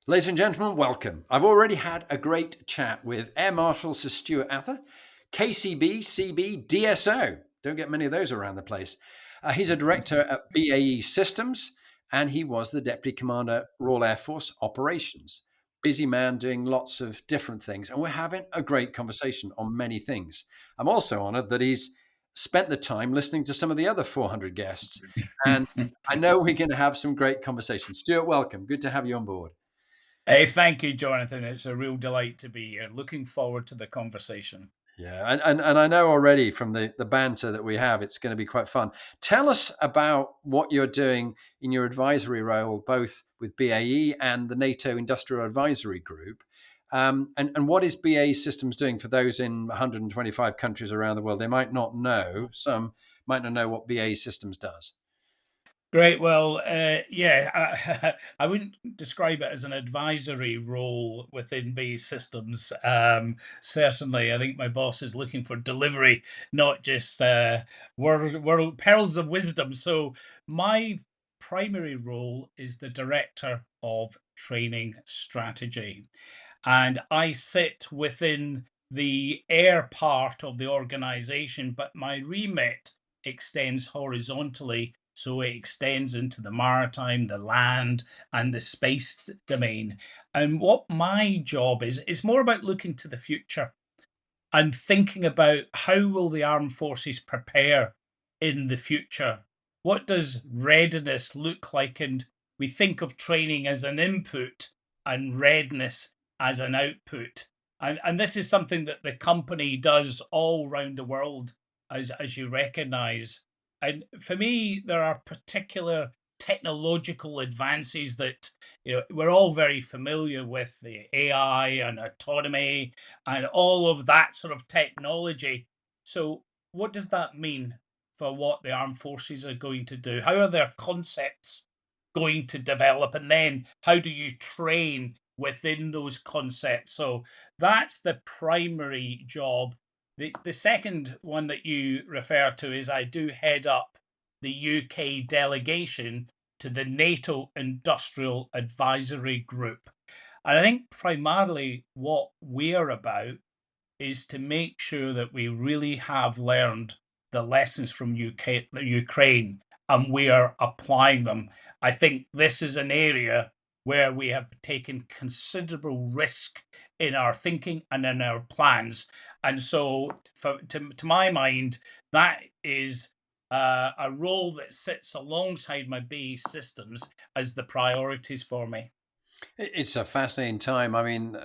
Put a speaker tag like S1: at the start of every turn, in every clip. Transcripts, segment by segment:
S1: Ladies and gentlemen, welcome. I've already had a great chat with Air Marshal Sir Stuart Atha, KCB, CB, DSO. Don't get many of those around the place. He's a director at BAE Systems, and he was the Deputy Commander, Royal Air Force Operations. Busy man doing lots of different things, and we're having a great conversation on many things. I'm also honoured that he's spent the time listening to some of the other 400 guests, and I know we're going to have some great conversations. Stuart, welcome. Good to have you on board.
S2: Hey, thank you, Jonathan. It's a real delight to be here. Looking forward to the conversation.
S1: Yeah, and I know already from the banter that we have, it's going to be quite fun. Tell us about what you're doing in your advisory role, both with BAE and the NATO Industrial Advisory Group. And what is BAE Systems doing for those in 125 countries around the world? They might not know, some might not know what BAE Systems does.
S2: Great. Well, I wouldn't describe it as an advisory role within BAE Systems. Certainly, I think my boss is looking for delivery, not just world pearls of wisdom. So, my primary role is the director of training strategy, and I sit within the air part of the organization, but my remit extends horizontally. So it extends into the maritime, the land, and the space domain. And what my job is more about looking to the future and thinking about how will the armed forces prepare in the future? What does readiness look like? And we think of training as an input and readiness as an output. And this is something that the company does all around the world, as you recognize. And for me, there are particular technological advances that we're all very familiar with, the AI and autonomy and all of that sort of technology. So, what does that mean for what the armed forces are going to do? How are their concepts going to develop? And then, how do you train within those concepts? So, that's the primary job. The second one that you refer to is I do head up the UK delegation to the NATO Industrial Advisory Group. And I think primarily what we're about is to make sure that we really have learned the lessons from Ukraine and we are applying them. I think this is an area where we have taken considerable risk in our thinking and in our plans. And so, to my mind, that is a role that sits alongside my BAE Systems as the priorities for me.
S1: It's a fascinating time. I mean,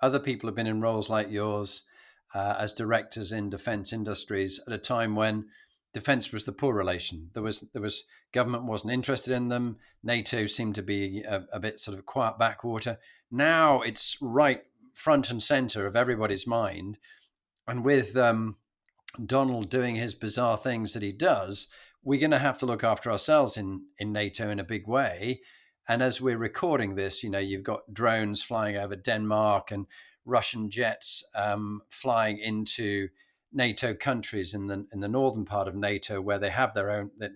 S1: other people have been in roles like yours as directors in defence industries at a time when defence was the poor relation. There was government wasn't interested in them. NATO seemed to be a bit sort of quiet backwater. Now it's right front and centre of everybody's mind. And with Donald doing his bizarre things that he does, we're going to have to look after ourselves in NATO in a big way. And as we're recording this, you've got drones flying over Denmark and Russian jets flying into NATO countries in the northern part of NATO, where they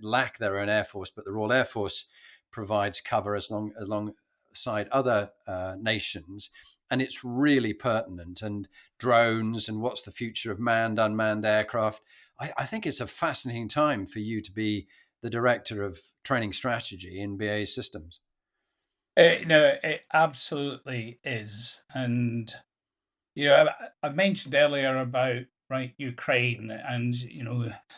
S1: lack their own air force, but the Royal Air Force provides cover alongside other nations, and it's really pertinent. And drones and what's the future of manned, unmanned aircraft. I think it's a fascinating time for you to be the director of training strategy in BAE Systems.
S2: No, it absolutely is. And, I mentioned earlier about, right, Ukraine, and,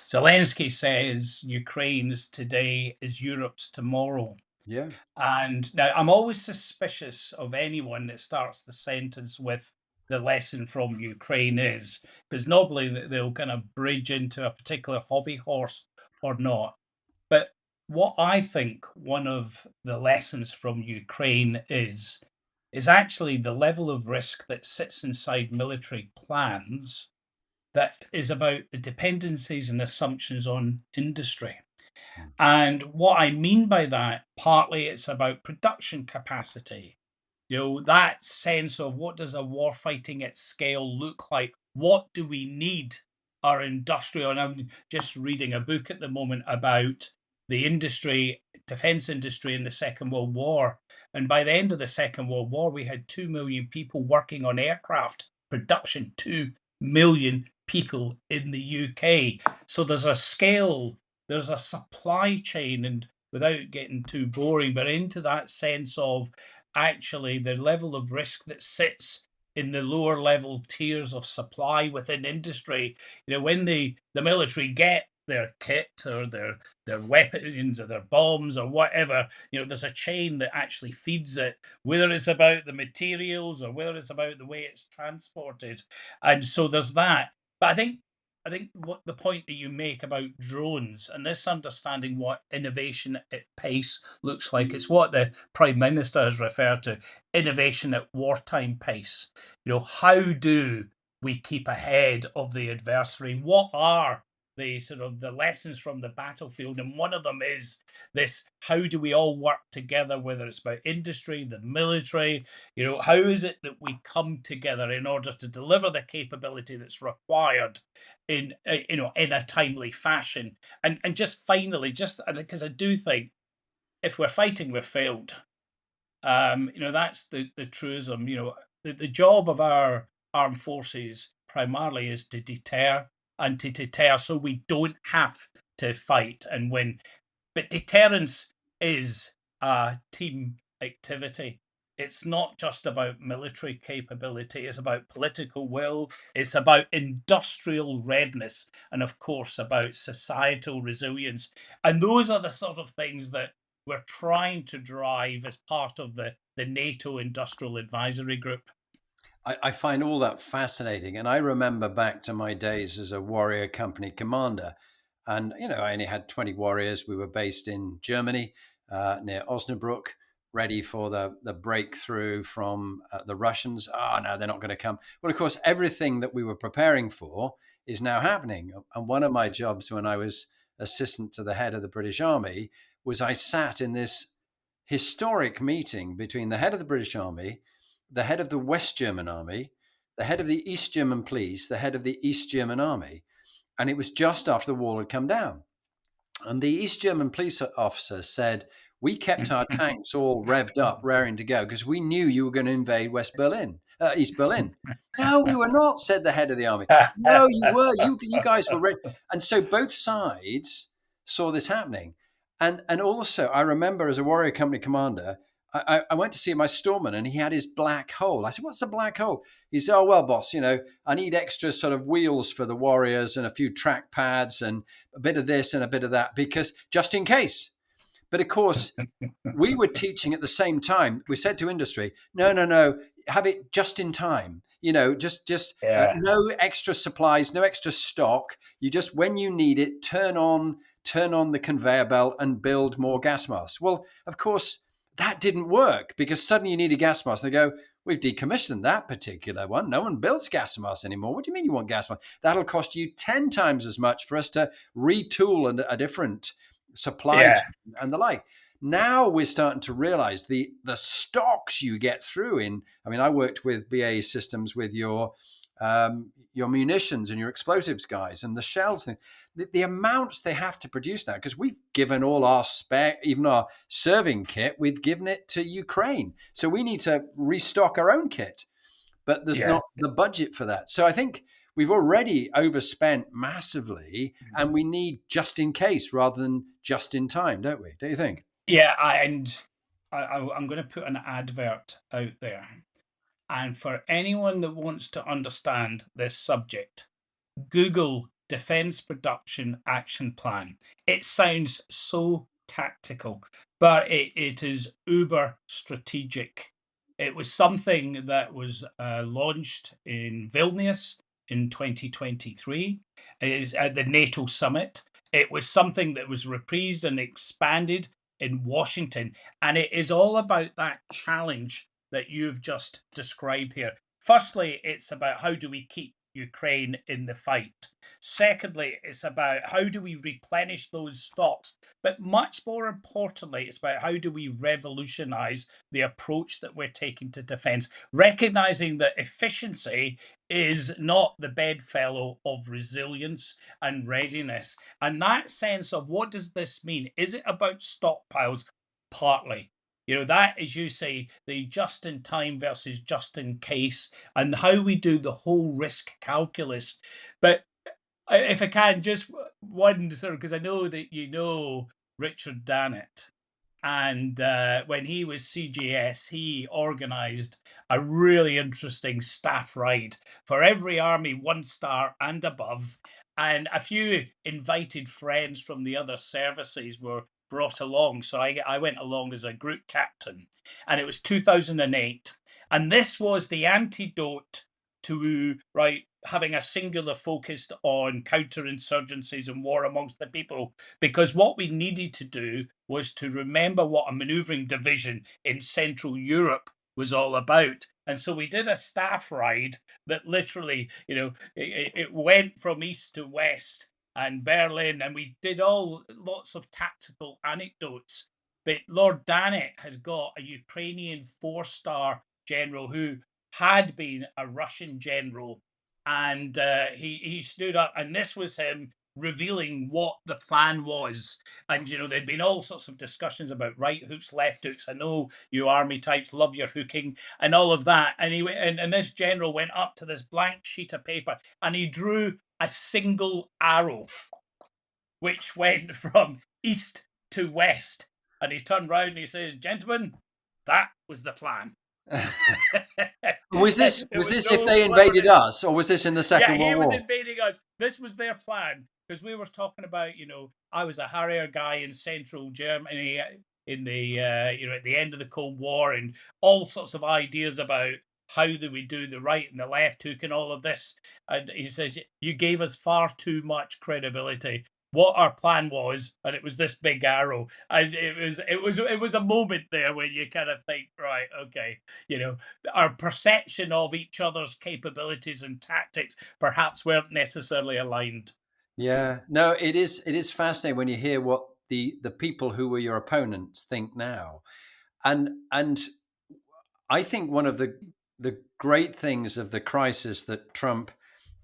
S2: Zelensky says Ukraine's today is Europe's tomorrow.
S1: Yeah.
S2: And now I'm always suspicious of anyone that starts the sentence with the lesson from Ukraine is, because normally they'll kind of bridge into a particular hobby horse or not. But what I think one of the lessons from Ukraine is actually the level of risk that sits inside military plans that is about the dependencies and assumptions on industry. And what I mean by that, partly it's about production capacity. That sense of what does a warfighting at scale look like? What do we need our industrial? And I'm just reading a book at the moment about the industry, defense industry in the Second World War. And by the end of the Second World War, we had 2 million people working on aircraft production, 2 million people in the UK. So there's a scale, there's a supply chain, and without getting too boring, but into that sense of actually the level of risk that sits in the lower level tiers of supply within industry. When the military get their kit or their weapons or their bombs or whatever, there's a chain that actually feeds it, whether it's about the materials or whether it's about the way it's transported. And so there's that. But I think what the point that you make about drones and this understanding what innovation at pace looks like, it's what the Prime Minister has referred to, innovation at wartime pace. How do we keep ahead of the adversary? What are the sort of the lessons from the battlefield? And one of them is this: how do we all work together, whether it's about industry, the military? How is it that we come together in order to deliver the capability that's required in in a timely fashion? And just finally, just because I do think if we're fighting, we've failed. That's the truism. The job of our armed forces primarily is to deter, and to deter so we don't have to fight and win. But deterrence is a team activity. It's not just about military capability, it's about political will, it's about industrial readiness, and of course, about societal resilience. And those are the sort of things that we're trying to drive as part of the NATO Industrial Advisory Group.
S1: I find all that fascinating. And I remember back to my days as a warrior company commander. And, I only had 20 warriors. We were based in Germany, near Osnabrück, ready for the breakthrough from the Russians. Oh, no, they're not going to come. Well, of course, everything that we were preparing for is now happening. And one of my jobs when I was assistant to the head of the British Army was I sat in this historic meeting between the head of the British Army, the head of the West German Army, the head of the East German police, the head of the East German Army. And it was just after the wall had come down. And the East German police officer said, we kept our tanks all revved up, raring to go, because we knew you were going to invade East Berlin. No, we were not, said the head of the army. No, you were. You guys were ready. And so both sides saw this happening. And also, I remember as a warrior company commander, I went to see my storeman and he had his black hole. I said, what's a black hole? He said, oh, well, boss, I need extra sort of wheels for the warriors and a few track pads and a bit of this and a bit of that, because just in case. But of course, we were teaching at the same time. We said to industry, no, have it just in time. Just
S2: Yeah,
S1: no extra supplies, no extra stock. You just, when you need it, turn on the conveyor belt and build more gas masks. Well, of course, that didn't work because suddenly you need a gas mask. They go, we've decommissioned that particular one. No one builds gas masks anymore. What do you mean you want gas masks? That'll cost you 10 times as much for us to retool a different supply
S2: yeah,
S1: chain and the like. Now we're starting to realize the stocks you get through in. I mean, I worked with BAE Systems with your munitions and your explosives guys and the shells. The amounts they have to produce now, because we've given all our spare, even our serving kit, we've given it to Ukraine. So we need to restock our own kit, but there's
S2: yeah.
S1: not the budget for that. So I think we've already overspent massively and we need just in case rather than just in time, don't we? Don't you think?
S2: Yeah, I'm going to put an advert out there. And for anyone that wants to understand this subject, Google Defense Production Action Plan. It sounds so tactical, but it is uber strategic. It was something that was launched in Vilnius in 2023. It is at the NATO summit. It was something that was reprised and expanded in Washington. And it is all about that challenge that you've just described here. Firstly, it's about how do we keep Ukraine in the fight. Secondly, it's about how do we replenish those stocks. But much more importantly, it's about how do we revolutionize the approach that we're taking to defense, recognizing that efficiency is not the bedfellow of resilience and readiness. And that sense of what does this mean? Is it about stockpiles? Partly. That, as you say, the just in time versus just in case, and how we do the whole risk calculus. But if I can, just one sort of, because I know that Richard Dannett. And when he was CGS, he organised a really interesting staff ride for every army 1-star and above. And a few invited friends from the other services were brought along. So I went along as a group captain. And it was 2008. And this was the antidote to having a singular focus on counterinsurgencies and war amongst the people, because what we needed to do was to remember what a manoeuvring division in Central Europe was all about. And so we did a staff ride that literally, it went from east to west and Berlin, and we did lots of tactical anecdotes. But Lord Dannett had got a Ukrainian 4-star general who had been a Russian general, and he stood up, and this was him revealing what the plan was. And there'd been all sorts of discussions about right hooks, left hooks. I know you army types love your hooking and all of that. And and this general went up to this blank sheet of paper and he drew a single arrow which went from east to west. And he turned round and he said, "Gentlemen, that was the plan."
S1: Was this if
S2: no
S1: they invaded
S2: cleverness.
S1: us, or was this in the
S2: Yeah,
S1: Second
S2: he
S1: World
S2: was
S1: War?
S2: invading us. This was their plan, because we were talking about, I was a Harrier guy in central Germany in the at the end of the Cold War, and all sorts of ideas about how do we do the right and the left hook and all of this. And he says, "You gave us far too much credibility. What our plan was, and it was this big arrow." And it was a moment there where you kind of think, right, okay, our perception of each other's capabilities and tactics perhaps weren't necessarily aligned.
S1: Yeah, no, it is fascinating when you hear what the people who were your opponents think now, and I think one of the great things of the crisis that Trump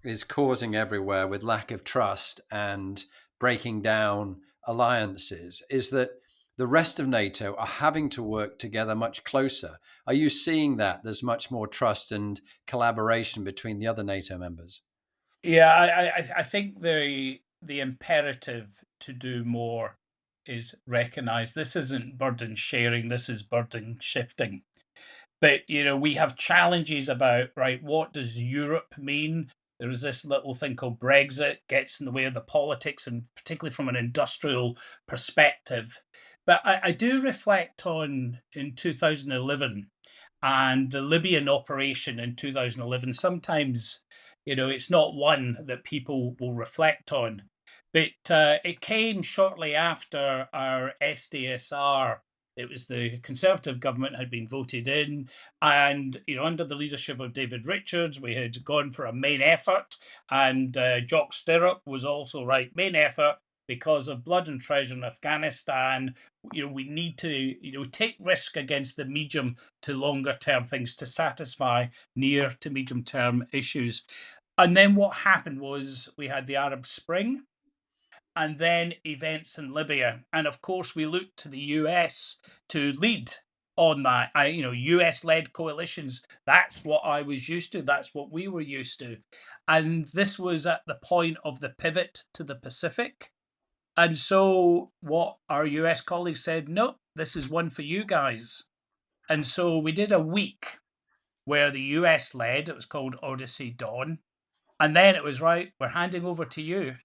S1: is causing everywhere with lack of trust and breaking down alliances is that the rest of NATO are having to work together much closer. Are you seeing that there's much more trust and collaboration between the other NATO members?
S2: Yeah, I think the imperative to do more is recognized. This isn't burden sharing, this is burden shifting. But we have challenges about, right, what does Europe mean? There is this little thing called Brexit, gets in the way of the politics, and particularly from an industrial perspective. But I do reflect on in 2011 and the Libyan operation in 2011. Sometimes, it's not one that people will reflect on, but it came shortly after our SDSR. It was the Conservative government had been voted in, and under the leadership of David Richards, we had gone for a main effort, and Jock Stirrup was also right, main effort, because of blood and treasure in Afghanistan. We need to take risk against the medium to longer term things to satisfy near to medium term issues. And then what happened was we had the Arab Spring, and then events in Libya. And of course, we looked to the US to lead on that. US led coalitions, that's what I was used to. That's what we were used to. And this was at the point of the pivot to the Pacific. And so what our US colleagues said, no, this is one for you guys. And so we did a week where the US led, it was called Odyssey Dawn. And then it was, right, we're handing over to you.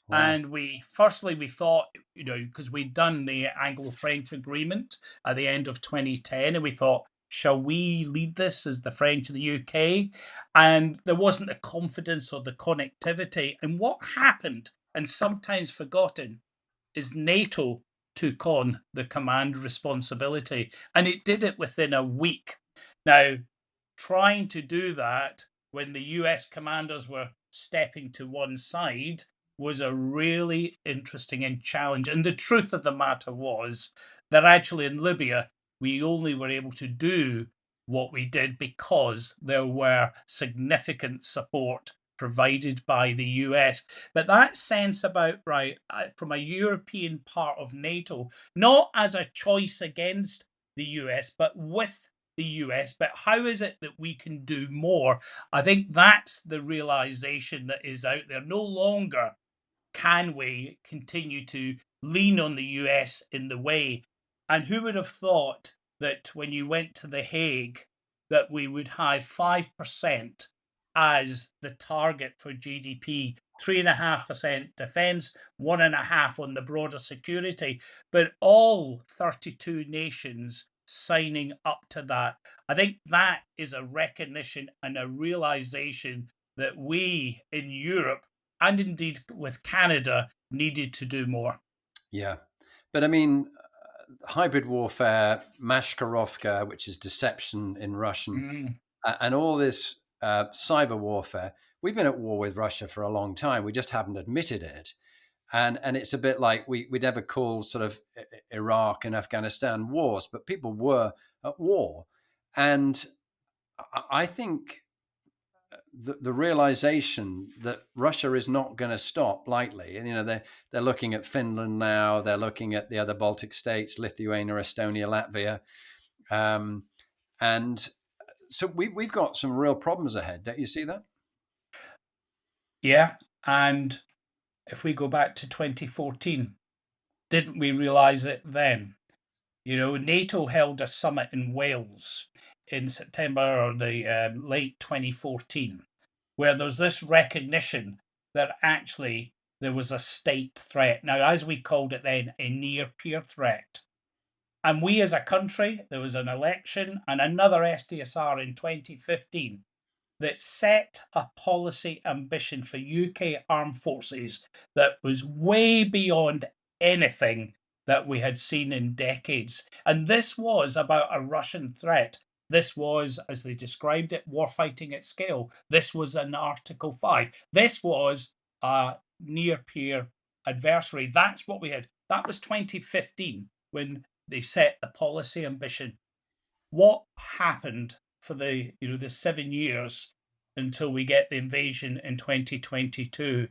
S1: Wow.
S2: And we thought, because we'd done the Anglo-French agreement at the end of 2010, and we thought, shall we lead this as the French and the UK? And there wasn't the confidence or the connectivity. And what happened, and sometimes forgotten, is NATO took on the command responsibility, and it did it within a week. Now, trying to do that when the US commanders were stepping to one side was a really interesting and challenge. And the truth of the matter was that actually in Libya, we only were able to do what we did because there were significant support provided by the US. But that sense about, right, from a European part of NATO, not as a choice against the US, but with the US, but how is it that we can do more? I think that's the realization that is out there. No longer can we continue to lean on the US in the way? And who would have thought that when you went to The Hague, that we would have 5% as the target for GDP, 3.5% defence, 1.5% on the broader security, but all 32 nations signing up to that. I think that is a recognition and a realization that we in Europe and indeed with Canada needed to do more.
S1: Yeah. But I mean, hybrid warfare, mashkarovka, which is deception in Russian,
S2: Mm.
S1: and all this cyber warfare. We've been at war with Russia for a long time. We just haven't admitted it. And it's a bit like we never call sort of Iraq and Afghanistan wars, but people were at war. And I think the realization that Russia is not going to stop lightly. And, they're looking at Finland now. They're looking at the other Baltic states, Lithuania, Estonia, Latvia. And so we've got some real problems ahead. Don't you see that?
S2: Yeah. And if we go back to 2014, didn't we realize it then? NATO held a summit in Wales in September or the late 2014, where there's this recognition that actually there was a state threat. Now, as we called it then, a near peer threat. And we as a country, there was an election and another SDSR in 2015 that set a policy ambition for UK armed forces that was way beyond anything that we had seen in decades. And this was about a Russian threat. This was, as they described it, warfighting at scale. This was an Article 5. This was a near peer adversary. That's what we had. That was 2015 when they set the policy ambition. What happened for the 7 years until we get the invasion in 2022?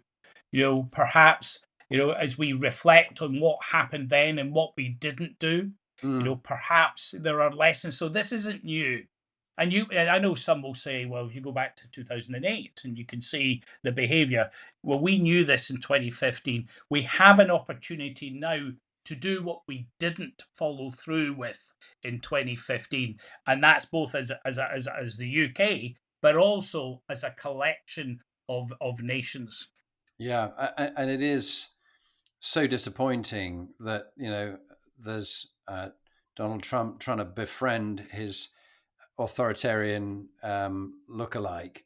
S2: Perhaps as we reflect on what happened then and what we didn't do, perhaps there are lessons. So this isn't new. And I know some will say, well, if you go back to 2008 and you can see the behavior, well, we knew this in 2015. We have an opportunity now to do what we didn't follow through with in 2015, and that's both as the UK, but also as a collection of nations.
S1: Yeah, and it is so disappointing that there's Donald Trump trying to befriend his authoritarian lookalike,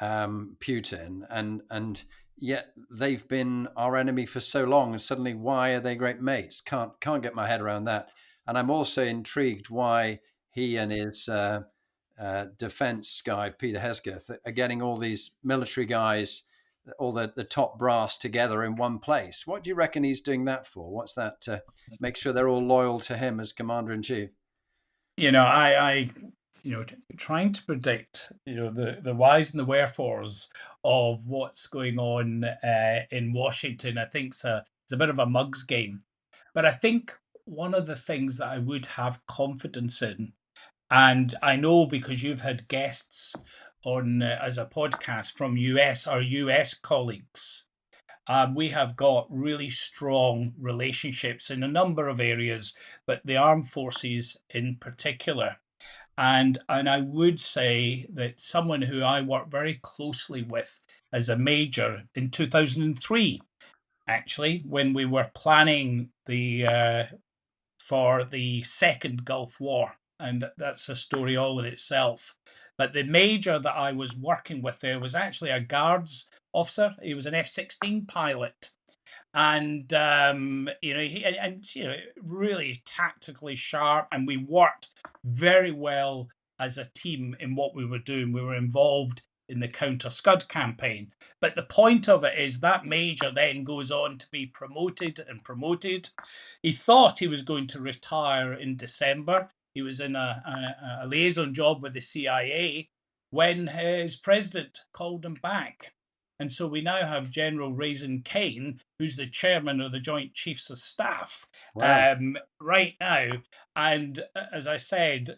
S1: Putin, and yet they've been our enemy for so long, and suddenly why are they great mates? Can't get my head around that. And I'm also intrigued why he and his defense guy Peter Hesketh are getting all these military guys, all the top brass together in one place. What do you reckon he's doing that for? What's that to make sure they're all loyal to him as commander in chief?
S2: I trying to predict, the whys and the wherefores of what's going on in Washington, I think it's a bit of a mugs game. But I think one of the things that I would have confidence in, and I know because you've had guests on as a podcast from our US colleagues, we have got really strong relationships in a number of areas, but the armed forces in particular. And I would say that someone who I worked very closely with as a major in 2003, actually, when we were planning the for the second Gulf War, and that's a story all in itself. But the major that I was working with there was actually a guards officer. He was an F-16 pilot, and really tactically sharp, and we worked very well as a team in what we were doing. We were involved in the Counter Scud campaign. But the point of it is that major then goes on to be promoted and promoted. He thought he was going to retire in December. He was in a liaison job with the CIA when his president called him back. And so we now have General Raisin Kane, who's the chairman of the Joint Chiefs of Staff
S1: Wow.
S2: right now. And as I said,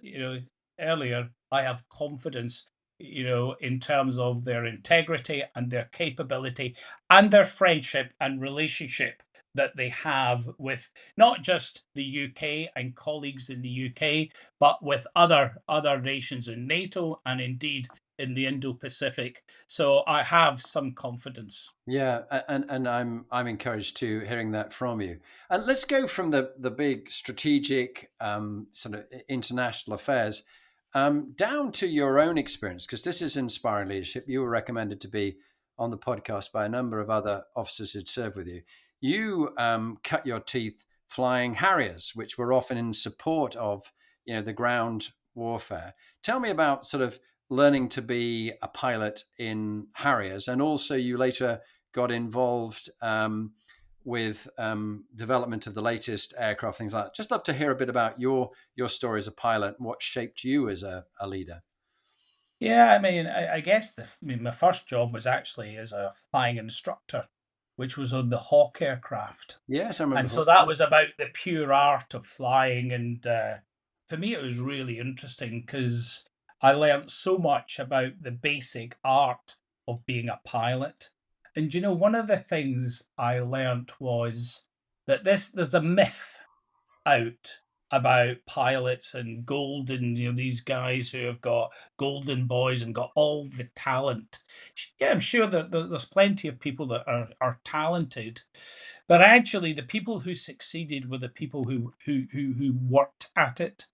S2: earlier, I have confidence, in terms of their integrity and their capability and their friendship and relationship that they have with not just the UK and colleagues in the UK, but with other nations in NATO and indeed in the Indo-Pacific. So I have some confidence.
S1: Yeah, and I'm encouraged to hearing that from you. And let's go from the big strategic sort of international affairs down to your own experience, because this is inspiring leadership. You were recommended to be on the podcast by a number of other officers who'd served with you. You cut your teeth flying Harriers, which were often in support of the ground warfare. Tell me about sort of learning to be a pilot in Harriers, and also you later got involved with development of the latest aircraft, things like that. Just love to hear a bit about your story as a pilot and what shaped you as a leader.
S2: Yeah, I mean, I guess my first job was actually as a flying instructor, which was on the Hawk aircraft.
S1: Yes, I remember
S2: And
S1: the
S2: so
S1: Hawk.
S2: that was about the pure art of flying. And for me, it was really interesting because I learned so much about the basic art of being a pilot. And one of the things I learned was that there's a myth out about pilots and golden, these guys who have got golden boys and got all the talent. Yeah, I'm sure that there's plenty of people that are talented, but actually the people who succeeded were the people who worked at it.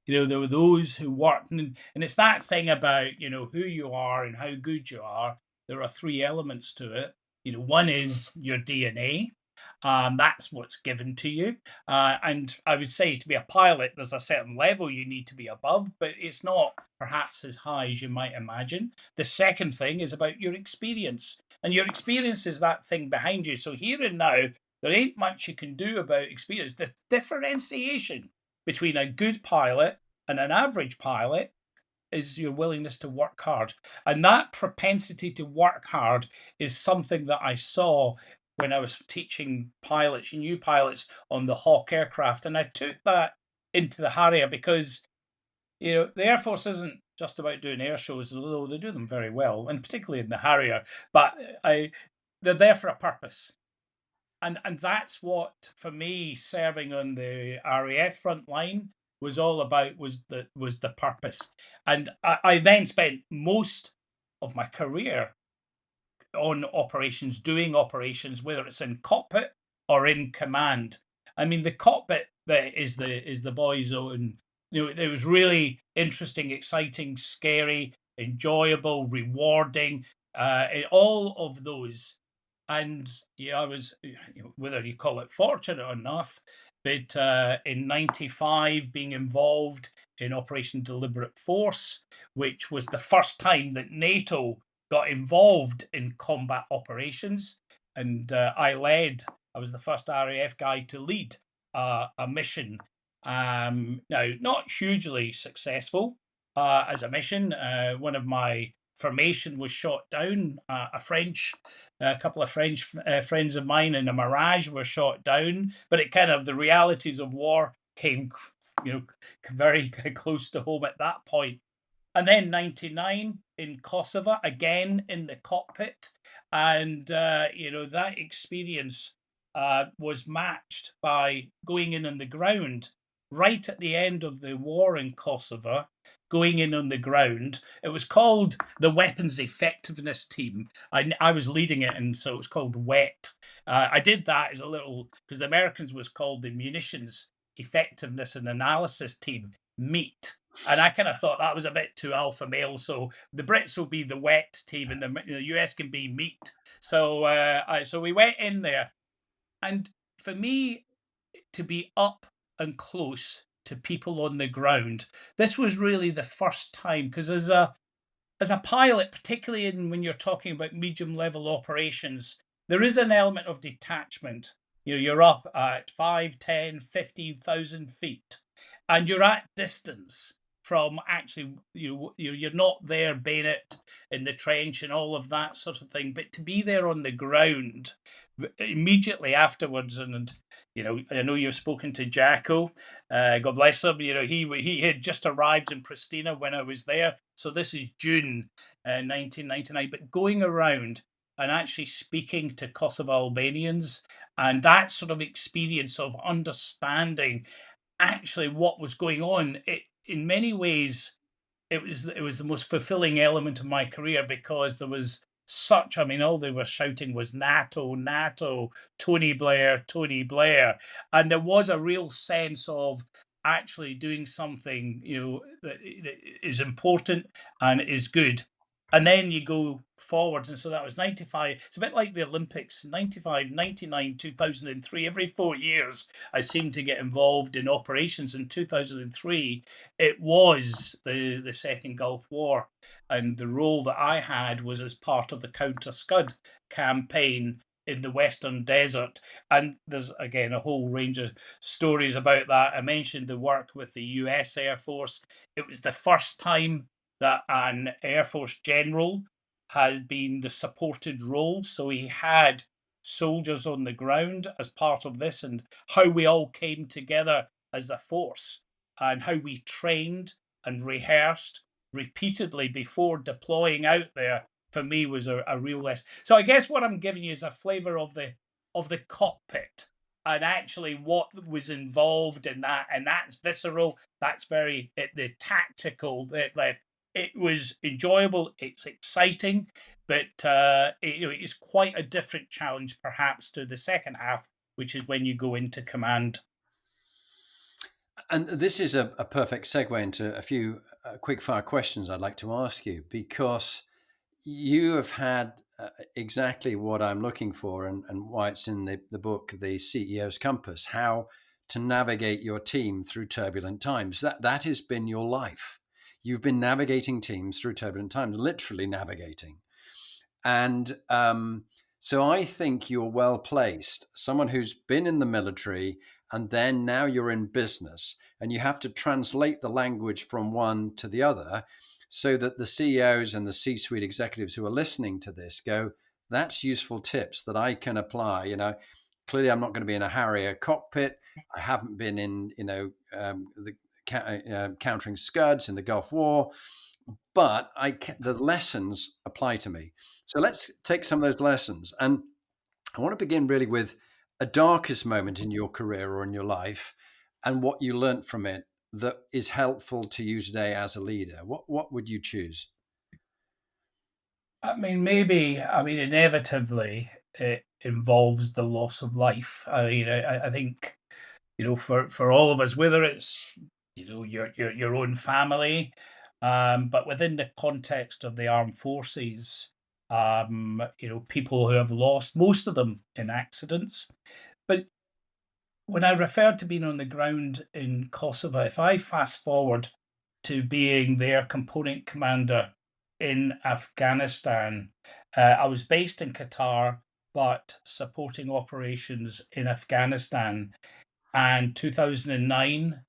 S2: There were those who worked, and it's that thing about who you are and how good you are. There are three elements to it. One is your DNA. That's what's given to you. And I would say to be a pilot, there's a certain level you need to be above, but it's not perhaps as high as you might imagine. The second thing is about your experience. And your experience is that thing behind you. So here and now, there ain't much you can do about experience. The differentiation between a good pilot and an average pilot is your willingness to work hard. And that propensity to work hard is something that I saw when I was teaching pilots, new pilots on the Hawk aircraft. And I took that into the Harrier because, the Air Force isn't just about doing air shows, although they do them very well, and particularly in the Harrier, but they're there for a purpose. And that's what, for me, serving on the RAF front line was all about, was the purpose. And I then spent most of my career on operations, doing operations, whether it's in cockpit or in command. I mean, the cockpit that is the boy zone. It was really interesting, exciting, scary, enjoyable, rewarding, all of those. And I was, whether you call it fortunate or not, but in '95 being involved in Operation Deliberate Force, which was the first time that NATO got involved in combat operations, and I was the first RAF guy to lead a mission. Now, not hugely successful as a mission. One of my formation was shot down. A couple of French friends of mine in a Mirage were shot down. But it kind of, the realities of war came, very close to home at that point. And then '99 in Kosovo, again in the cockpit. And, that experience was matched by going in on the ground right at the end of the war in Kosovo, going in on the ground. It was called the Weapons Effectiveness Team. I was leading it, and so it was called WET. I did that as a little, because the Americans was called the Munitions Effectiveness and Analysis Team, MEAT. And I kind of thought that was a bit too alpha male. So the Brits will be the wet team, and the US can be meat. So so we went in there, and for me to be up and close to people on the ground, this was really the first time, because as a pilot, particularly when you're talking about medium level operations, there is an element of detachment. You're up at 5, 10, 15,000 feet, and you're at distance from actually you're not there bayonet in the trench and all of that sort of thing, but to be there on the ground immediately afterwards. And I know you've spoken to Jacko, God bless him. He had just arrived in Pristina when I was there, so this is June 1999. But going around and actually speaking to Kosovo Albanians, and that sort of experience of understanding actually what was going on, it in many ways it was the most fulfilling element of my career, because there was such, I mean, all they were shouting was NATO, NATO, Tony Blair, Tony Blair. And there was a real sense of actually doing something, that is important and is good. And then you go forwards. And so that was 95. It's a bit like the Olympics, 95, 99, 2003. Every 4 years, I seem to get involved in operations. In 2003, it was the Second Gulf War, and the role that I had was as part of the Counter Scud campaign in the Western Desert. And there's again a whole range of stories about that. I mentioned the work with the US Air Force. It was the first time that an Air Force general has been the supported role. So he had soldiers on the ground as part of this, and how we all came together as a force, and how we trained and rehearsed repeatedly before deploying out there, for me was a real lesson. So I guess what I'm giving you is a flavour of the cockpit, and actually what was involved in that. And that's visceral, that's very the tactical, it was enjoyable, it's exciting, but it is quite a different challenge perhaps to the second half, which is when you go into command.
S1: And this is a perfect segue into a few quick fire questions I'd like to ask you, because you have had exactly what I'm looking for, and why it's in the book, The CEO's Compass, how to navigate your team through turbulent times. That has been your life. You've been navigating teams through turbulent times, literally navigating. And so I think you're well placed, someone who's been in the military and then now you're in business, and you have to translate the language from one to the other, so that the CEOs and the C-suite executives who are listening to this go, that's useful tips that I can apply. Clearly I'm not going to be in a Harrier cockpit. I haven't been in, countering Scuds in the Gulf War, but the lessons apply to me. So let's take some of those lessons. And I want to begin really with a darkest moment in your career or in your life, and what you learnt from it that is helpful to you today as a leader. What would you choose?
S2: I mean, inevitably, it involves the loss of life. I think, for all of us, whether it's, your own family, but within the context of the armed forces, people who have lost, most of them in accidents. But when I referred to being on the ground in Kosovo, if I fast forward to being their component commander in Afghanistan, I was based in Qatar, but supporting operations in Afghanistan. And 2009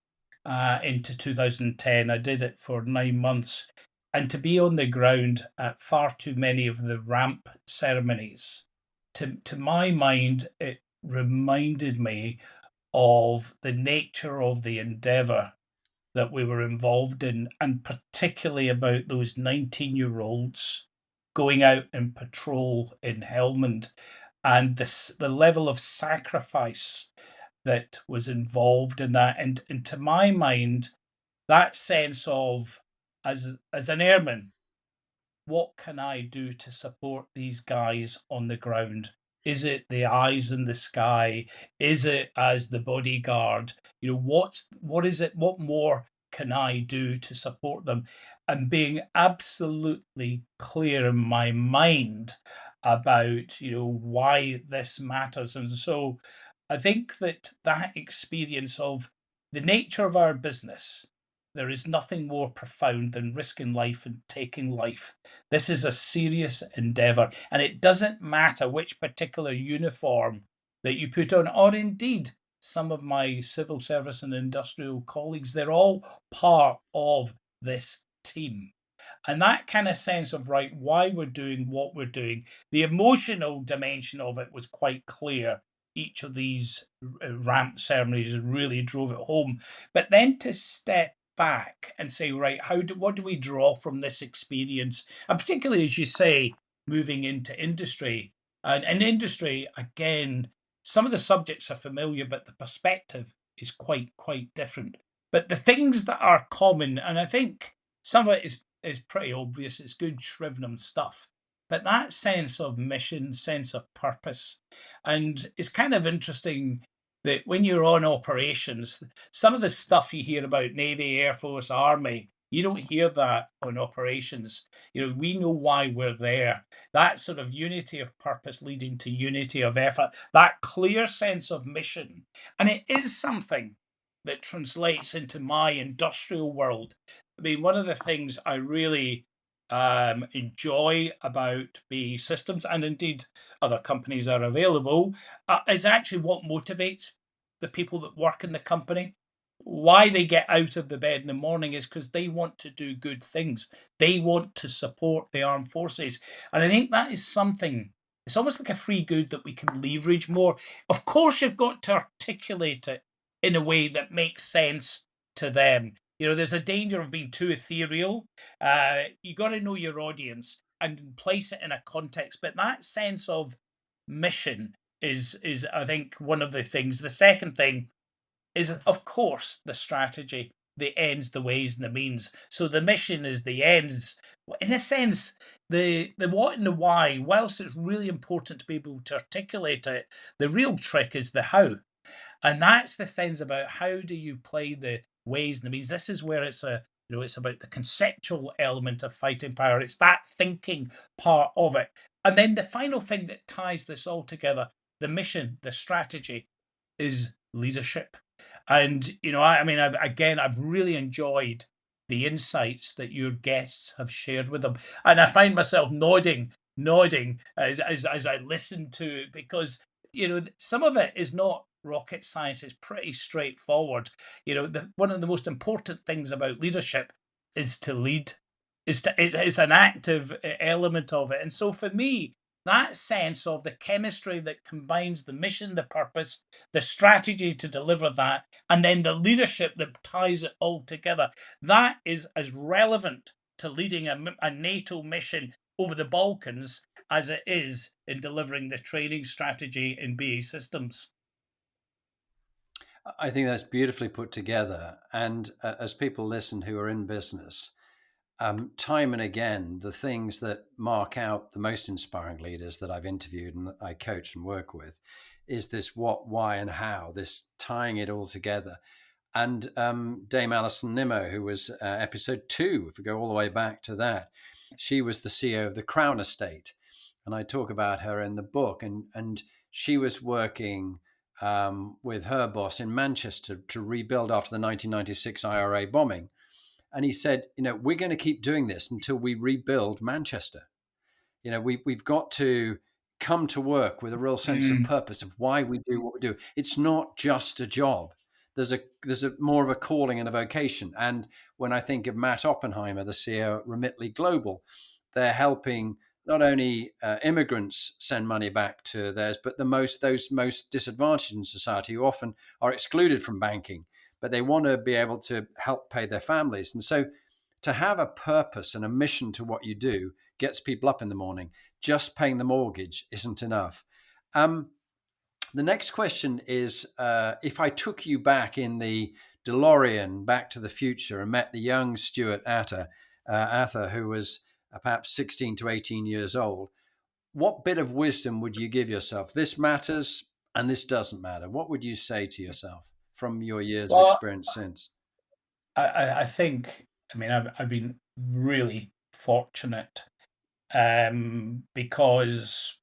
S2: into 2010, I did it for 9 months. And to be on the ground at far too many of the ramp ceremonies, to my mind, it reminded me of the nature of the endeavour that we were involved in, and particularly about those 19-year-olds going out in patrol in Helmand, and the level of sacrifice that was involved in that. And to my mind, that sense of, as an airman, what can I do to support these guys on the ground? Is it the eyes in the sky? Is it as the bodyguard? What is it? What more can I do to support them? And being absolutely clear in my mind about why this matters. And so I think that experience of the nature of our business, there is nothing more profound than risking life and taking life. This is a serious endeavour, and it doesn't matter which particular uniform that you put on, or indeed some of my civil service and industrial colleagues, they're all part of this team. And that kind of sense of, right, why we're doing what we're doing, the emotional dimension of it was quite clear. Each of these ramp ceremonies really drove it home. But then to step back and say, right, what do we draw from this experience? And particularly, as you say, moving into industry. And in industry, again, some of the subjects are familiar, but the perspective is quite different. But the things that are common, and I think some of it is pretty obvious. It's good Shrivenham stuff. But that sense of mission, sense of purpose, and it's kind of interesting that when you're on operations, some of the stuff you hear about Navy, Air Force, Army, you don't hear that on operations. We know why we're there. That sort of unity of purpose leading to unity of effort, that clear sense of mission. And it is something that translates into my industrial world. I mean, one of the things I really enjoy about BAE Systems, and indeed other companies are available, is actually what motivates the people that work in the company. Why they get out of the bed in the morning is because they want to do good things. They want to support the armed forces. And I think that is something, it's almost like a free good that we can leverage more. Of course, you've got to articulate it in a way that makes sense to them. There's a danger of being too ethereal. You got to know your audience and place it in a context. But that sense of mission is I think one of the things. The second thing is, of course, the strategy, the ends, the ways, and the means. So the mission is the ends. In a sense, the what and the why, whilst it's really important to be able to articulate it, the real trick is the how. And that's the things about how do you play the ways and the means. This is where it's about the conceptual element of fighting power. It's that thinking part of it. And then the final thing that ties this all together, the mission, the strategy, is leadership. And I've really enjoyed the insights that your guests have shared with them, and I find myself nodding as I listen to it, because some of it is not rocket science. It's pretty straightforward. One of the most important things about leadership is to lead, is an active element of it. And so for me, that sense of the chemistry that combines the mission, the purpose, the strategy to deliver that, and then the leadership that ties it all together, that is as relevant to leading a NATO mission over the Balkans as it is in delivering the training strategy in BAE Systems.
S1: I think that's beautifully put together. And as people listen who are in business, time and again, the things that mark out the most inspiring leaders that I've interviewed and I coach and work with is this what, why, and how, this tying it all together. And Dame Alison Nimmo, who was episode 2, if we go all the way back to that, she was the CEO of the Crown Estate. And I talk about her in the book. And she was working with her boss in Manchester to rebuild after the 1996 IRA bombing. And he said, we're going to keep doing this until we rebuild Manchester. We've got to come to work with a real sense of purpose of why we do what we do. It's not just a job. There's a more of a calling and a vocation. And when I think of Matt Oppenheimer, the CEO at Remitly Global, they're helping not only immigrants send money back to theirs, but those most disadvantaged in society who often are excluded from banking, but they want to be able to help pay their families. And so to have a purpose and a mission to what you do gets people up in the morning. Just paying the mortgage isn't enough. The next question is, if I took you back in the DeLorean Back to the Future and met the young Stuart Atha, who was perhaps 16 to 18 years old, what bit of wisdom would you give yourself? This matters and this doesn't matter. What would you say to yourself from your years of
S2: Well,
S1: experience since?
S2: I think, I've been really fortunate because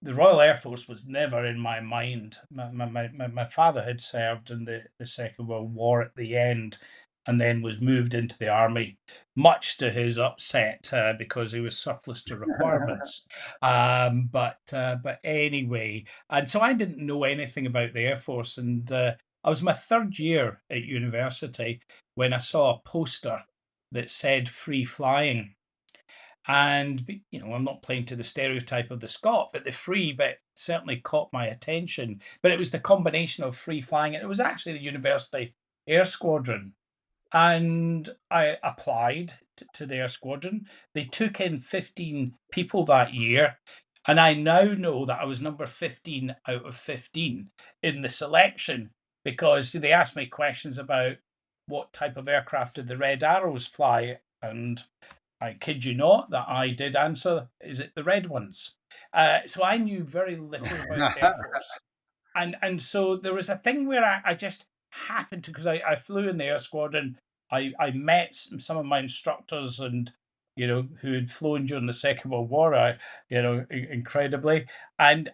S2: the Royal Air Force was never in my mind. My father had served in the Second World War at the end, and then was moved into the army, much to his upset because he was surplus to requirements. But anyway, and so I didn't know anything about the Air Force, and I was my third year at university when I saw a poster that said free flying. And I'm not playing to the stereotype of the Scot, but the free bit certainly caught my attention. But it was the combination of free flying, and it was actually the University Air Squadron. And I applied to their squadron. They took in 15 people that year. And I now know that I was number 15 out of 15 in the selection because they asked me questions about what type of aircraft did the Red Arrows fly. And I kid you not that I did answer, is it the red ones? So I knew very little about the Air Force. And so there was a thing where I just happened to, because I flew in the air squadron. I met some of my instructors and who had flown during the Second World War, incredibly, and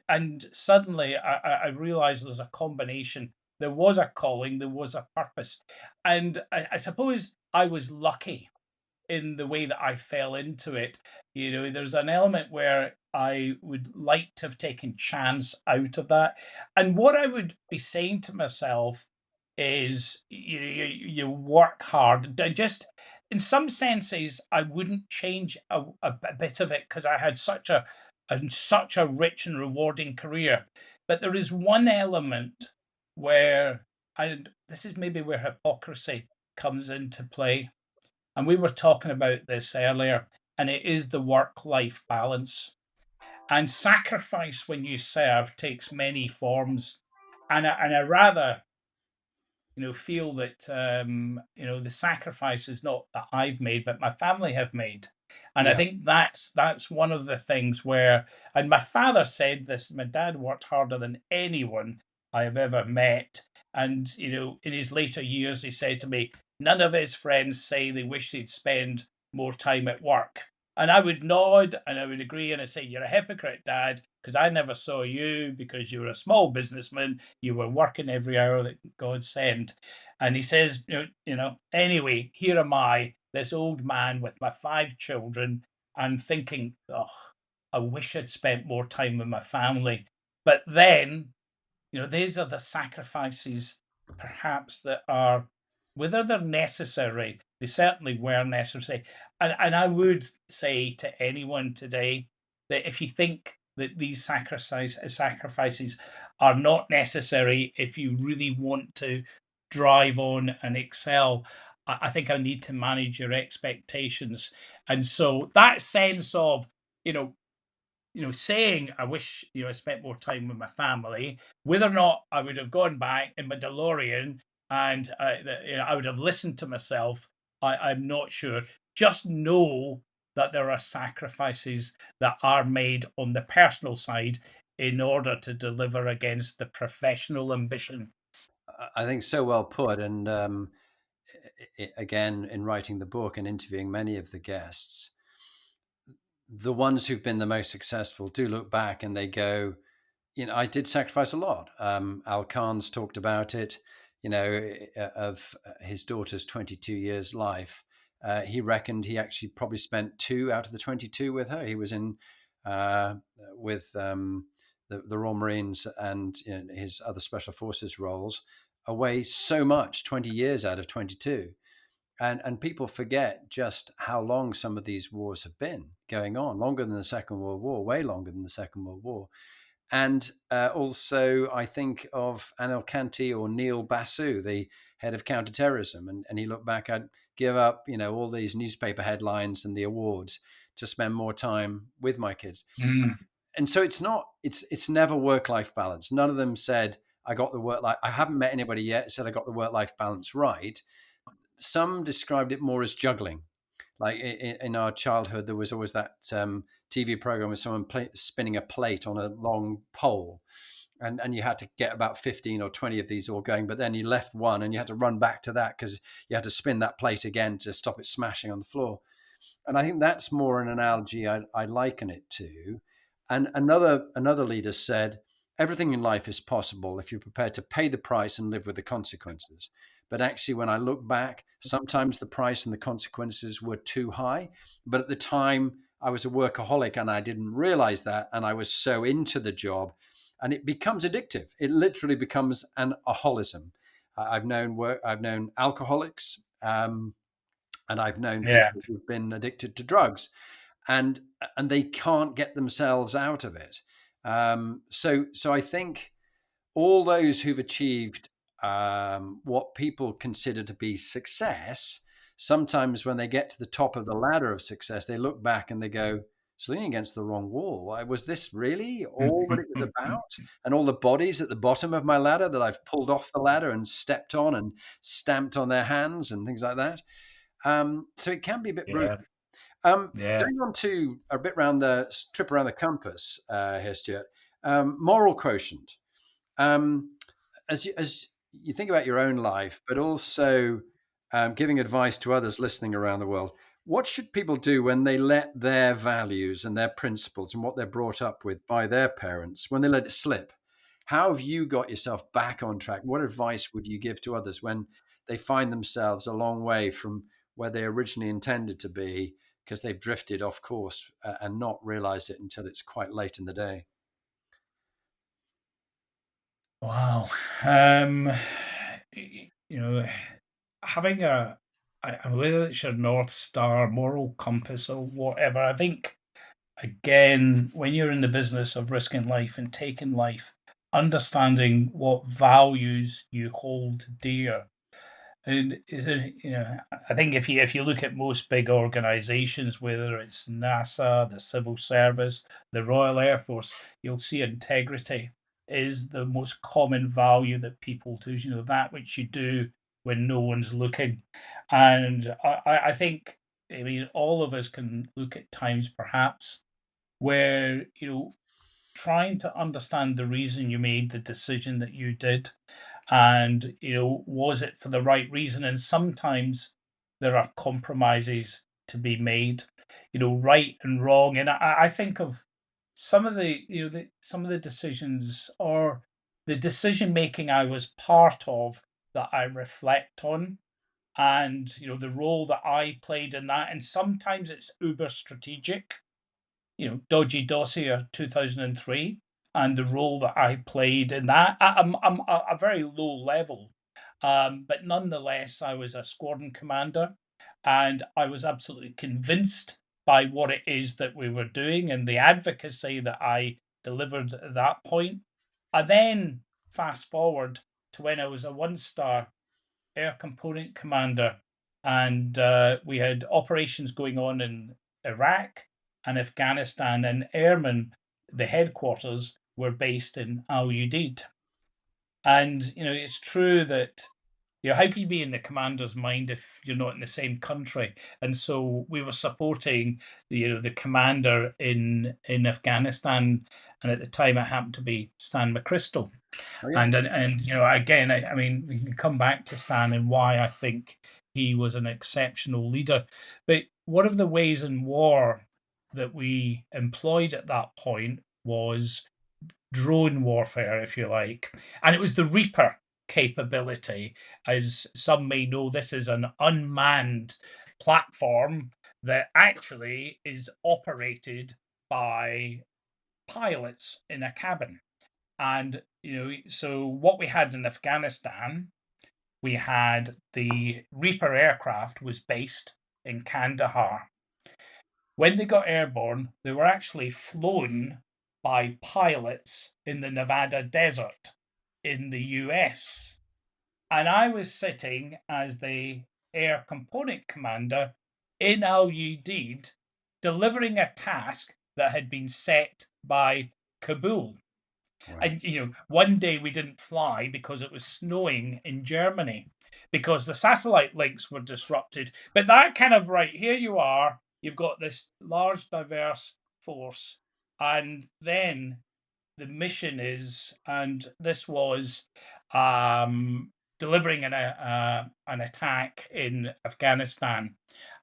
S2: suddenly I realized there's a combination. There was a calling, there was a purpose, and I suppose I was lucky in the way that I fell into it. There's an element where I would like to have taken chance out of that. And what I would be saying to myself is you work hard. And just in some senses, I wouldn't change a bit of it because I had such a rich and rewarding career. But there is one element where, and this is maybe where hypocrisy comes into play, and we were talking about this earlier, and it is the work life balance. And sacrifice when you serve takes many forms. And I rather feel that the sacrifice is not that I've made, but my family have made. And I
S1: Yeah.
S2: think that's one of the things where, and my father said this, my dad worked harder than anyone I have ever met. And in his later years, he said to me, none of his friends say they wish they'd spend more time at work. And I would nod and I would agree, and I say, you're a hypocrite, Dad, because I never saw you because you were a small businessman. You were working every hour that God sent. And he says, anyway, here am I, this old man with my 5 children, and thinking, oh, I wish I'd spent more time with my family. But then, these are the sacrifices perhaps that are, whether they're necessary, they certainly were necessary. And I would say to anyone today that if you think that these sacrifices are not necessary, if you really want to drive on and excel, I think I need to manage your expectations. And so that sense of, you know, saying I wish, I spent more time with my family, whether or not I would have gone back in my DeLorean and I would have listened to myself, I'm not sure. Just know that there are sacrifices that are made on the personal side in order to deliver against the professional ambition.
S1: I think so well put. And again, in writing the book and interviewing many of the guests, the ones who've been the most successful do look back and they go, I did sacrifice a lot. Al Khan's talked about it, of his daughter's 22 years life. He reckoned he actually probably spent 2 out of the 22 with her. He was in with the Royal Marines and his other special forces roles, away so much, 20 years out of 22. And people forget just how long some of these wars have been going on, longer than the Second World War, way longer than the Second World War. And also, I think of Anil Kanti or Neil Basu, the head of counterterrorism, and he looked back, I'd give up, all these newspaper headlines and the awards to spend more time with my kids.
S2: Mm.
S1: And so it's never work-life balance. None of them said, I got the work-life, I haven't met anybody yet who said I got the work-life balance right. Some described it more as juggling. Like in our childhood, there was always that TV program with someone spinning a plate on a long pole. And you had to get about 15 or 20 of these all going, but then you left one and you had to run back to that because you had to spin that plate again to stop it smashing on the floor. And I think that's more an analogy I liken it to. And another leader said, everything in life is possible if you're prepared to pay the price and live with the consequences. But actually, when I look back, sometimes the price and the consequences were too high. But at the time, I was a workaholic and I didn't realize that. And I was so into the job, and it becomes addictive. It literally becomes an aholism. I've known alcoholics, and I've known
S2: Yeah.
S1: people who've been addicted to drugs, and they can't get themselves out of it. So I think all those who've achieved what people consider to be success, sometimes when they get to the top of the ladder of success, they look back and they go, "It's leaning against the wrong wall. Was this really all that it was about? And all the bodies at the bottom of my ladder that I've pulled off the ladder and stepped on and stamped on their hands and things like that." So it can be a bit brutal.
S2: Yeah. Yeah.
S1: Going on to a bit around the trip around the compass here, Stuart. Moral quotient. Um, as you think about your own life, but also giving advice to others listening around the world, what should people do when they let their values and their principles and what they're brought up with by their parents, when they let it slip? How have you got yourself back on track? What advice would you give to others when they find themselves a long way from where they originally intended to be because they've drifted off course and not realize it until it's quite late in the day?
S2: Wow. You know, having whether it's your North Star, moral compass, or whatever, I think, again, when you're in the business of risking life and taking life, understanding what values you hold dear. And is it, I think if you look at most big organizations, whether it's NASA, the civil service, the Royal Air Force, you'll see integrity is the most common value that people do, that which you do when no one's looking. And I think, I mean, all of us can look at times perhaps where, trying to understand the reason you made the decision that you did, and was it for the right reason. And sometimes there are compromises to be made, right and wrong. And I think of some of some of the decisions, or the decision making I was part of, that I reflect on, and the role that I played in that. And sometimes it's uber strategic, Dodgy Dossier 2003, and the role that I played in that. I'm a very low level, but nonetheless, I was a squadron commander, and I was absolutely convinced by what it is that we were doing and the advocacy that I delivered at that point. I then fast forward to when I was a one-star air component commander, and we had operations going on in Iraq and Afghanistan, and airmen, the headquarters, were based in Al Udeid. And it's true that how can you be in the commander's mind if you're not in the same country? And so we were supporting the commander in Afghanistan, and at the time it happened to be Stan McChrystal.
S1: Oh yeah.
S2: And again, I mean, we can come back to Stan and why I think he was an exceptional leader. But one of the ways in war that we employed at that point was drone warfare, if you like. And it was the Reaper capability. As some may know, this is an unmanned platform that actually is operated by pilots in a cabin. And so what we had in Afghanistan, we had the Reaper aircraft was based in Kandahar. When they got airborne, they were actually flown by pilots in the Nevada desert in the US. And I was sitting as the air component commander in Al Udeid, delivering a task that had been set by Kabul.
S1: Wow.
S2: And one day we didn't fly because it was snowing in Germany, because the satellite links were disrupted. But that kind of, right, here you are, you've got this large diverse force, and then the mission is, and this was delivering an attack in Afghanistan.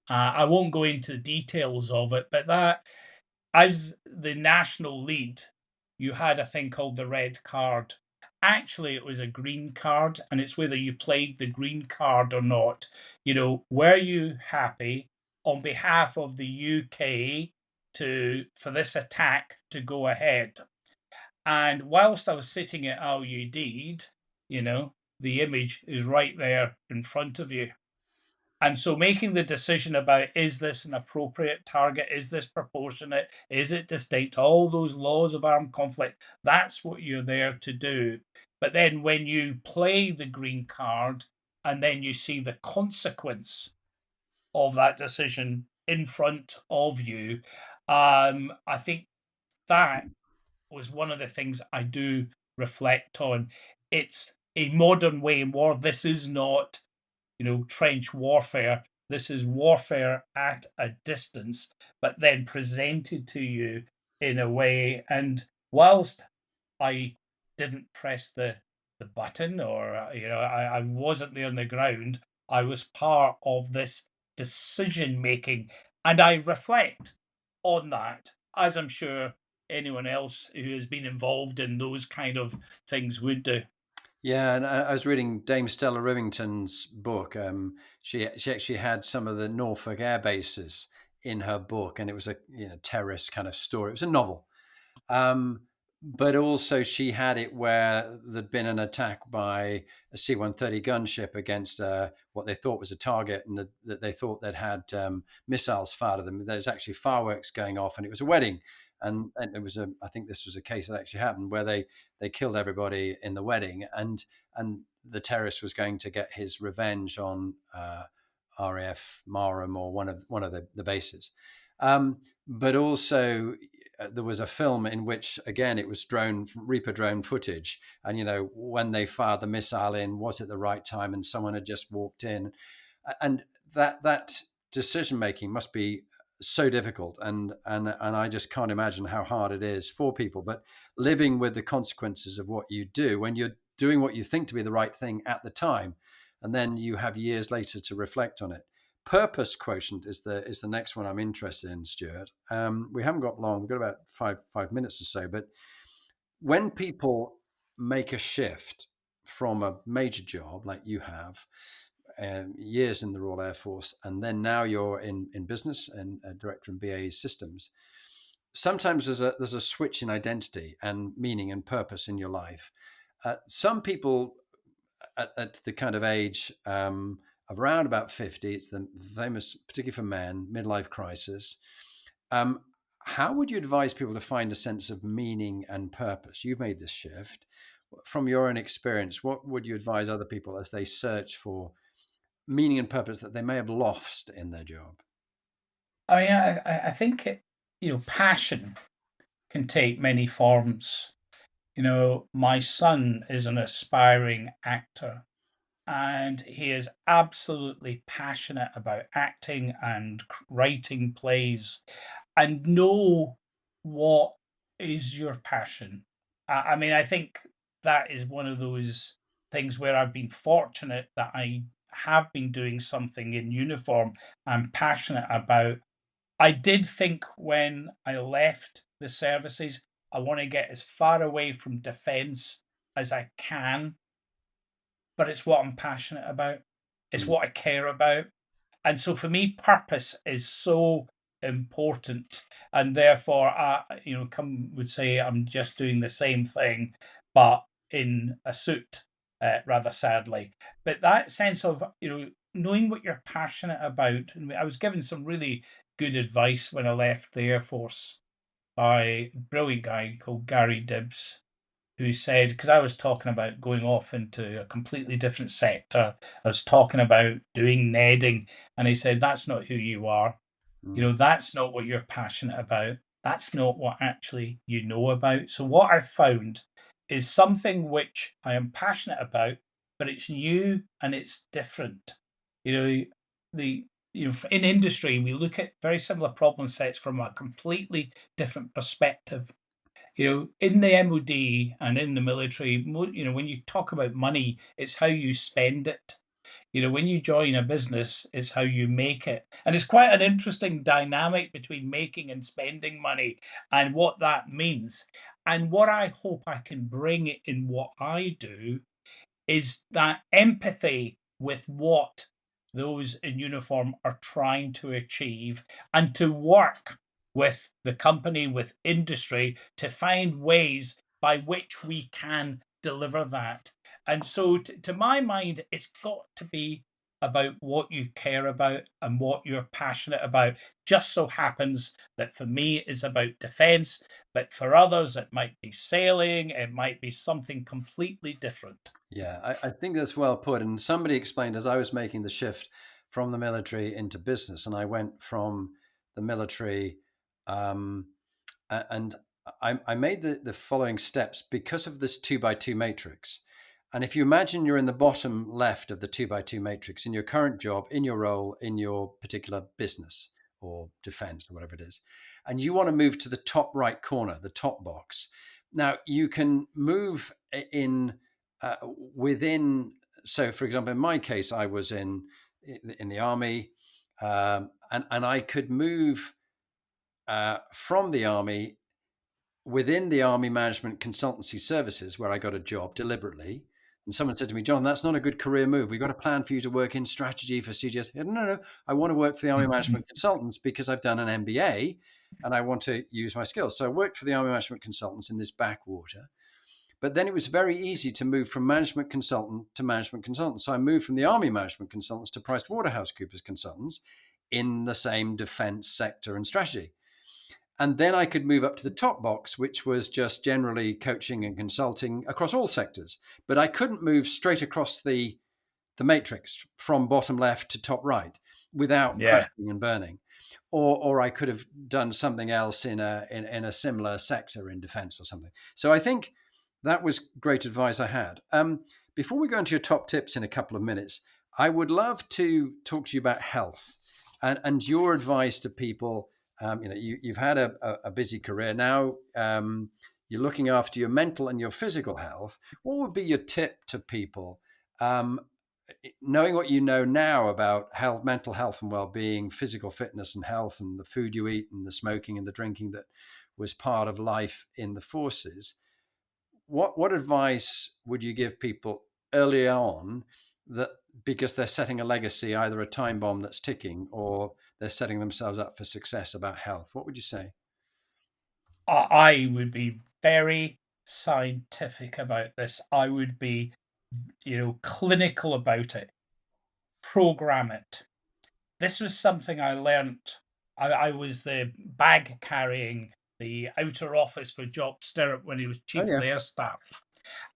S2: I won't go into the details of it, but that as the national lead, you had a thing called the red card. Actually, it was a green card, and it's whether you played the green card or not. Were you happy on behalf of the UK for this attack to go ahead? And whilst I was sitting at Al Udeid, the image is right there in front of you. And so making the decision about, is this an appropriate target? Is this proportionate? Is it distinct? All those laws of armed conflict, that's what you're there to do. But then when you play the green card and then you see the consequence of that decision in front of you, I think that was one of the things I do reflect on. It's a modern way in war. This is not trench warfare. This is warfare at a distance, but then presented to you in a way. And whilst I didn't press the button, or I wasn't there on the ground, I was part of this decision making, and I reflect on that, as I'm sure anyone else who has been involved in those kind of things would do.
S1: Yeah, and I was reading Dame Stella Rivington's book. She actually had some of the Norfolk air bases in her book, and it was a terrorist kind of story. It was a novel, um, but also she had it where there'd been an attack by a C-130 gunship against what they thought was a target, and that they thought they'd had missiles fired at them. There's actually fireworks going off, and it was a wedding. And it was I think this was a case that actually happened where they killed everybody in the wedding, and the terrorist was going to get his revenge on RAF Marham, or one of the bases. But also there was a film in which, again, it was Reaper drone footage, and when they fired the missile in, was it the right time, and someone had just walked in, and that decision making must be so difficult, and I just can't imagine how hard it is for people. But living with the consequences of what you do when you're doing what you think to be the right thing at the time, and then you have years later to reflect on it. Purpose quotient is the next one I'm interested in, Stuart. We haven't got long; we've got about five minutes or so. But when people make a shift from a major job like you have, years in the Royal Air Force, and then now you're in business and a director in BAE Systems. Sometimes there's a switch in identity and meaning and purpose in your life. Some people at the kind of age of around about 50, it's the famous, particularly for men, midlife crisis. Um, how would you advise people to find a sense of meaning and purpose? You've made this shift. From your own experience, what would you advise other people as they search for meaning and purpose that they may have lost in their job?
S2: I mean, I think passion can take many forms. My son is an aspiring actor, and he is absolutely passionate about acting and writing plays. And know what is your passion. I mean, I think that is one of those things where I've been fortunate that I have been doing something in uniform I'm passionate about. I did think when I left the services, I want to get as far away from defence as I can, but it's what I'm passionate about. It's
S1: Mm.
S2: what I care about. And so for me, purpose is so important. And therefore, come would say I'm just doing the same thing, but in a suit, rather sadly. But that sense of, knowing what you're passionate about. And I was given some really good advice when I left the Air Force by a brilliant guy called Gary Dibbs, who said, because I was talking about going off into a completely different sector, I was talking about doing netting, and he said, that's not who you are.
S1: Mm.
S2: That's not what you're passionate about. That's not what actually you know about. So, what I've found is something which I am passionate about, but it's new and it's different. You know, the in industry, we look at very similar problem sets from a completely different perspective. In the MOD and in the military, when you talk about money, it's how you spend it. When you join a business, is how you make it. And it's quite an interesting dynamic between making and spending money and what that means. And what I hope I can bring in what I do is that empathy with what those in uniform are trying to achieve, and to work with the company, with industry, to find ways by which we can deliver that. And so, to my mind, it's got to be about what you care about and what you're passionate about. Just so happens that for me, it's about defense, but for others, it might be sailing, it might be something completely different.
S1: Yeah, I think that's well put. And somebody explained as I was making the shift from the military into business, and I went from the military, um, and I made the following steps because of this 2x2 matrix. And if you imagine you're in the bottom left of the 2x2 matrix in your current job, in your role, in your particular business or defense or whatever it is, and you want to move to the top right corner, the top box. Now you can move in within. So, for example, in my case, I was in the army, and I could move from the army within the Army Management Consultancy Services, where I got a job deliberately. And someone said to me, John, that's not a good career move. We've got a plan for you to work in strategy for CGS. I said, no, no, I want to work for the Army Management Consultants because I've done an MBA and I want to use my skills. So I worked for the Army Management Consultants in this backwater. But then it was very easy to move from management consultant to management consultant. So I moved from the Army Management Consultants to PricewaterhouseCoopers Consultants in the same defense sector and strategy. And then I could move up to the top box, which was just generally coaching and consulting across all sectors. But I couldn't move straight across the matrix from bottom left to top right without
S2: Yeah.
S1: crashing and burning. Or I could have done something else in a similar sector in defense or something. So I think that was great advice I had. Before we go into your top tips in a couple of minutes, I would love to talk to you about health and your advice to people. You've had a busy career now. You're looking after your mental and your physical health. What would be your tip to people, um, knowing what you know now about health, mental health and well-being, physical fitness and health, and the food you eat and the smoking and the drinking that was part of life in the forces? What advice would you give people early on, that because they're setting a legacy, either a time bomb that's ticking or they're setting themselves up for success, about health? What would you say?
S2: I would be very scientific about this. I would be, clinical about it. Program it. This was something I learnt. I was the bag carrying the outer office for Jock Stirrup when he was
S1: Oh
S2: chief of
S1: yeah.
S2: the air staff.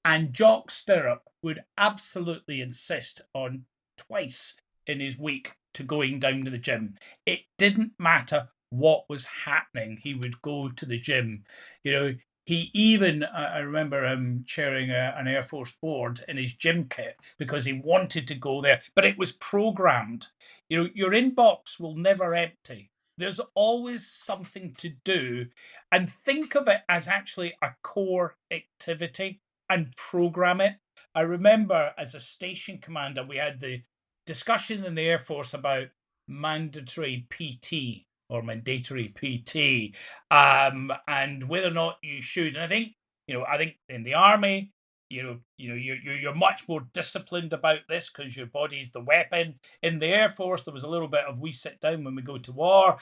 S2: And Jock Stirrup would absolutely insist on twice in his week to going down to the gym. It didn't matter what was happening, he would go to the gym. You know, he even, I remember him chairing an Air Force board in his gym kit because he wanted to go there, but it was programmed. Your inbox will never empty. There's always something to do, and think of it as actually a core activity and program it. I remember as a station commander, we had the discussion in the Air Force about mandatory PT or mandatory PT, and whether or not you should. And I think in the army, you're much more disciplined about this because your body's the weapon. In the Air Force, there was a little bit of we sit down when we go to war.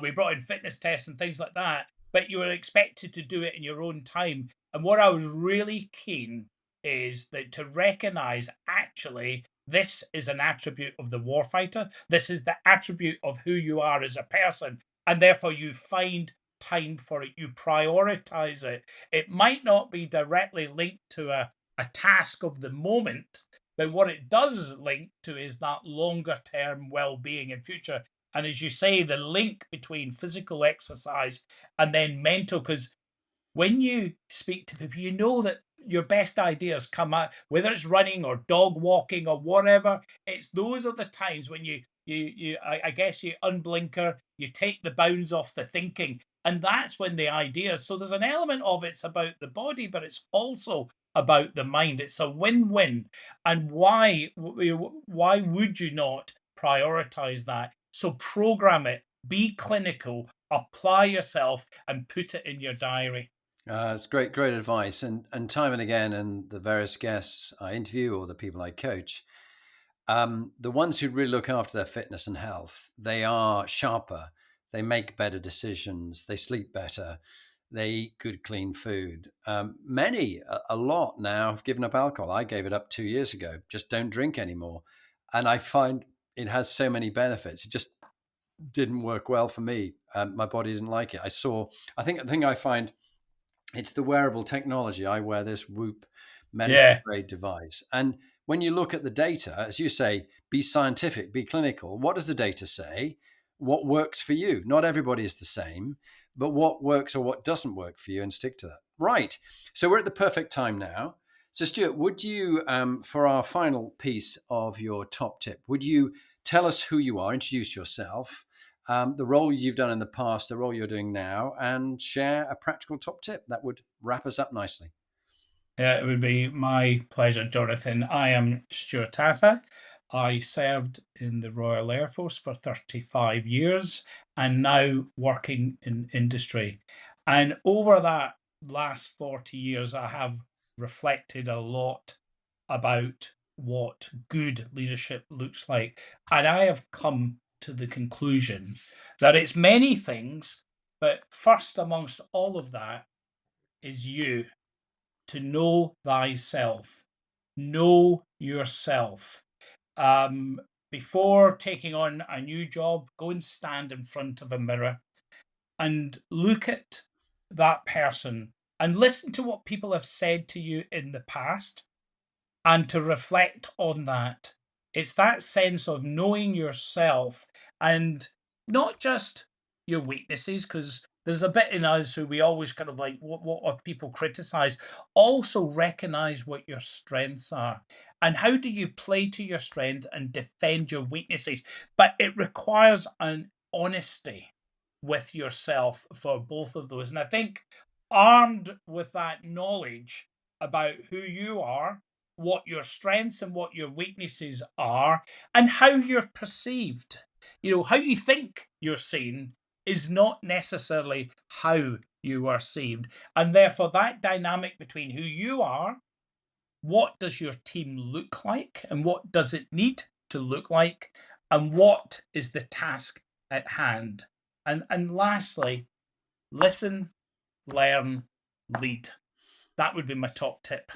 S2: We brought in fitness tests and things like that, but you were expected to do it in your own time. And what I was really keen is that to recognize actually this is an attribute of the warfighter. This is the attribute of who you are as a person. And therefore you find time for it. You prioritize it. It might not be directly linked to a task of the moment, but what it does link to is that longer term well-being in future. And as you say, the link between physical exercise and then mental, because when you speak to people, you know that your best ideas come out, whether it's running or dog walking or whatever. It's those are the times when I guess you unblinker, you take the bounds off the thinking, and that's when the ideas. So there's an element of it's about the body, but it's also about the mind. It's a win-win. And why would you not prioritize that? So program it, be clinical, apply yourself, and put it in your diary.
S1: It's great advice, and time and again, and the various guests I interview or the people I coach, the ones who really look after their fitness and health, they are sharper, they make better decisions, they sleep better, they eat good, clean food. Many, a lot now, have given up alcohol. I gave it up 2 years ago. Just don't drink anymore, and I find it has so many benefits. It just didn't work well for me. My body didn't like it. I think the thing I find, it's the wearable technology. I wear this Whoop medical
S2: Yeah.
S1: grade device. And when you look at the data, as you say, be scientific, be clinical. What does the data say? What works for you? Not everybody is the same, but what works or what doesn't work for you, and stick to that. Right. So we're at the perfect time now. So, Stuart, would you, for our final piece of your top tip, would you tell us who you are, introduce yourself, the role you've done in the past, the role you're doing now, and share a practical top tip that would wrap us up nicely?
S2: Yeah, it would be my pleasure, Jonathan. I am Stuart Atha. I served in the Royal Air Force for 35 years and now working in industry. And over that last 40 years, I have reflected a lot about what good leadership looks like. And I have come to the conclusion that it's many things, but first amongst all of that is you, to know thyself. Know yourself. Before taking on a new job, go and stand in front of a mirror and look at that person and listen to what people have said to you in the past and to reflect on that. It's that sense of knowing yourself and not just your weaknesses, because there's a bit in us who we always kind of like, what people criticize. Also recognize what your strengths are and how do you play to your strength and defend your weaknesses. But it requires an honesty with yourself for both of those. And I think armed with that knowledge about who you are, what your strengths and what your weaknesses are, and how you're perceived. You know, how you think you're seen is not necessarily how you are seen. And therefore, that dynamic between who you are, what does your team look like, and what does it need to look like, and what is the task at hand. And lastly, listen, learn, lead. That would be my top tip.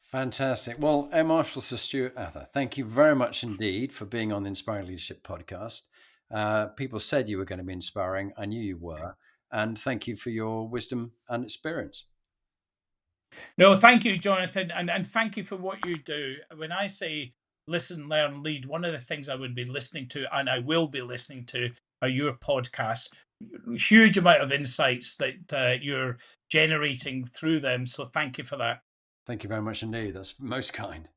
S1: Fantastic. Well, Air Marshal Sir Stuart Atha, thank you very much indeed for being on the Inspiring Leadership podcast. People said you were going to be inspiring. I knew you were. And thank you for your wisdom and experience.
S2: No, thank you, Jonathan, and thank you for what you do. When I say listen, learn, lead, one of the things I would be listening to, and I will be listening to, are your podcasts. Huge amount of insights that you're generating through them. So thank you for that.
S1: Thank you very much indeed. That's most kind.